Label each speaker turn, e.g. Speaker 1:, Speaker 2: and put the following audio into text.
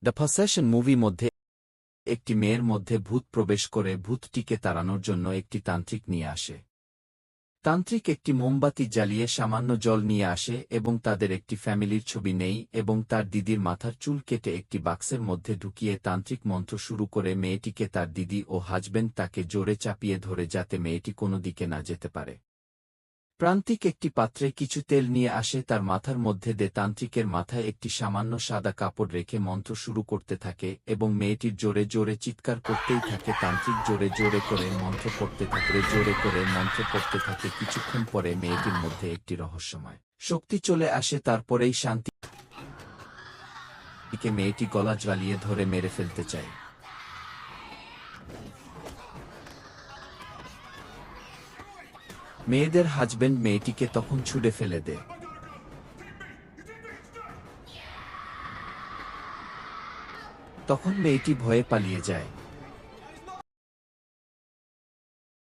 Speaker 1: The possession movie মধ্যে একটি মেয়ের মধ্যে ভূত প্রবেশ করে ভূতটিকে তাড়ানোর জন্য একটি তান্ত্রিক নিয়ে আসে। তান্ত্রিক একটি মোমবাতি জ্বালিয়ে সামান্য জল নিয়ে আসে এবং তাদের একটি ফ্যামিলির ছবি নেই এবং তার দিদির মাথার চুল কেটে একটি বাক্সের মধ্যে ঢুকিয়ে তান্ত্রিক মন্ত্র শুরু করে মেয়েটিকে তার দিদি ও হাজবেন্ড তাকে জোরে চাপিয়ে ধরে যাতে মেয়েটি কোনো দিকে না যেতে পারে। প্রান্তিক একটি পাত্রে কিছু তেল নিয়ে আসে তার মাথার মধ্যে দে তান্ত্রিকের মাথায় একটি সামান্য সাদা কাপড় রেখে মন্ত্র শুরু করতে থাকে এবং মেয়েটির জোরে জোরে চিৎকার করতেই থাকে। তান্ত্রিক জোরে জোরে করে মন্ত্র পড়তে থাকে কিছুক্ষণ পরে মেয়েটির মধ্যে একটি রহস্যময় শক্তি চলে আসে। তারপরেই শান্তিকে মেয়েটি গলা জ্বালিয়ে ধরে মেরে ফেলতে চায়। মেয়েদের হাজবেন্ড মেয়েটিকে তখন ছুঁড়ে ফেলে দেয়। তখন মেয়েটি ভয়ে পালিয়ে যায়।